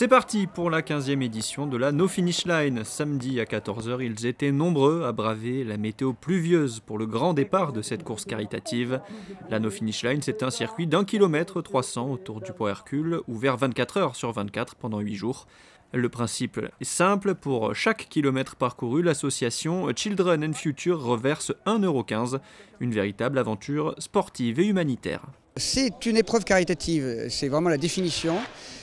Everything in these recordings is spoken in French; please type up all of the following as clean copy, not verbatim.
C'est parti pour la 15e édition de la No Finish Line. Samedi à 14 h, ils étaient nombreux à braver la météo pluvieuse pour le grand départ de cette course caritative. La No Finish Line, c'est un circuit d'1 km 300 autour du Pont Hercule, ouvert 24 heures sur 24 pendant 8 jours. Le principe est simple, pour chaque kilomètre parcouru, l'association Children and Future reverse 1,15 €, une véritable aventure sportive et humanitaire. C'est une épreuve caritative, c'est vraiment la définition.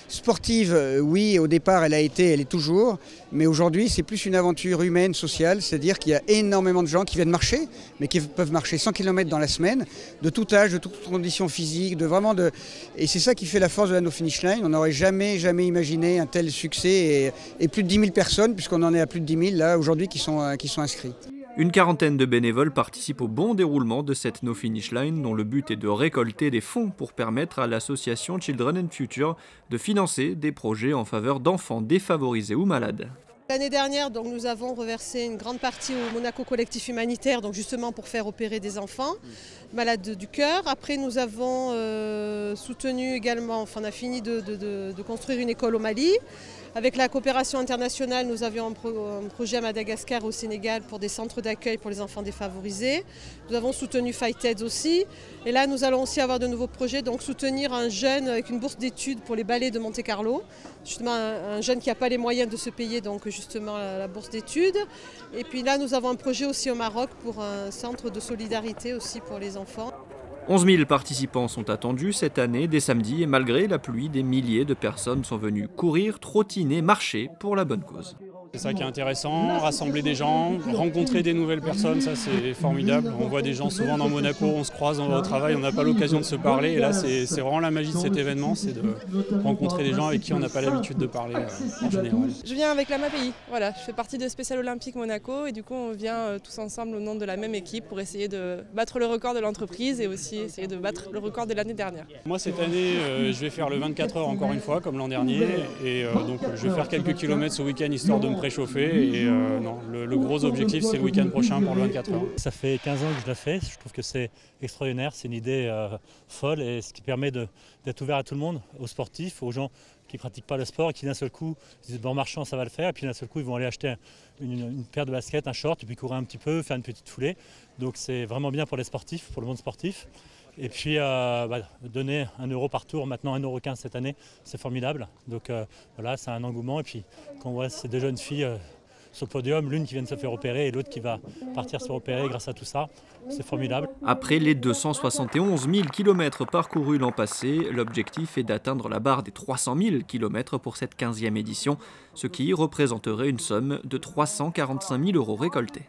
Sportive, oui, au départ elle est toujours, mais aujourd'hui c'est plus une aventure humaine, sociale, c'est-à-dire qu'il y a énormément de gens qui viennent marcher, mais qui peuvent marcher 100 km dans la semaine, de tout âge, de toutes conditions physiques, et c'est ça qui fait la force de la No Finish Line. On n'aurait jamais imaginé un tel succès et plus de 10 000 personnes, puisqu'on en est à plus de 10 000 là aujourd'hui qui sont inscrits. Une quarantaine de bénévoles participent au bon déroulement de cette No Finish Line, dont le but est de récolter des fonds pour permettre à l'association Children and Future de financer des projets en faveur d'enfants défavorisés ou malades. L'année dernière, donc, nous avons reversé une grande partie au Monaco Collectif Humanitaire, donc justement pour faire opérer des enfants malades du cœur. Après, nous avons soutenu également, on a fini de construire une école au Mali. Avec la coopération internationale, nous avions un projet à Madagascar et au Sénégal pour des centres d'accueil pour les enfants défavorisés. Nous avons soutenu Fighted aussi. Et là, nous allons aussi avoir de nouveaux projets, donc soutenir un jeune avec une bourse d'études pour les ballets de Monte-Carlo. Justement, un jeune qui n'a pas les moyens de se payer donc justement la bourse d'études. Et puis là, nous avons un projet aussi au Maroc pour un centre de solidarité aussi pour les enfants. 11 000 participants sont attendus cette année dès samedi, et malgré la pluie, des milliers de personnes sont venues courir, trottiner, marcher pour la bonne cause. C'est ça qui est intéressant, rassembler des gens, rencontrer des nouvelles personnes, ça c'est formidable. On voit des gens souvent dans Monaco, on se croise au travail, on n'a pas l'occasion de se parler. Et là c'est vraiment la magie de cet événement, c'est de rencontrer des gens avec qui on n'a pas l'habitude de parler en général. Je viens avec la MAPI, voilà, je fais partie de Spécial Olympique Monaco et du coup on vient tous ensemble au nom de la même équipe pour essayer de battre le record de l'entreprise et aussi essayer de battre le record de l'année dernière. Moi cette année je vais faire le 24 heures encore une fois comme l'an dernier et donc je vais faire quelques kilomètres ce week-end histoire de me préchauffer et non, le gros objectif c'est le week-end prochain pour le 24 heures. Ça fait 15 ans que je la fais, je trouve que c'est extraordinaire, c'est une idée folle et ce qui permet d'être ouvert à tout le monde, aux sportifs, aux gens qui ne pratiquent pas le sport et qui d'un seul coup disent bon, en marchant ça va le faire et puis d'un seul coup ils vont aller acheter une paire de baskets, un short et puis courir un petit peu, faire une petite foulée. Donc c'est vraiment bien pour les sportifs, pour le monde sportif. Et puis donner 1 € par tour, maintenant 1,15 € cette année, c'est formidable. Donc voilà, c'est un engouement. Et puis quand on voit ces deux jeunes filles sur le podium, l'une qui vient de se faire opérer et l'autre qui va partir se faire opérer grâce à tout ça, c'est formidable. Après les 271 000 km parcourus l'an passé, l'objectif est d'atteindre la barre des 300 000 km pour cette 15e édition, ce qui représenterait une somme de 345 000 € récoltés.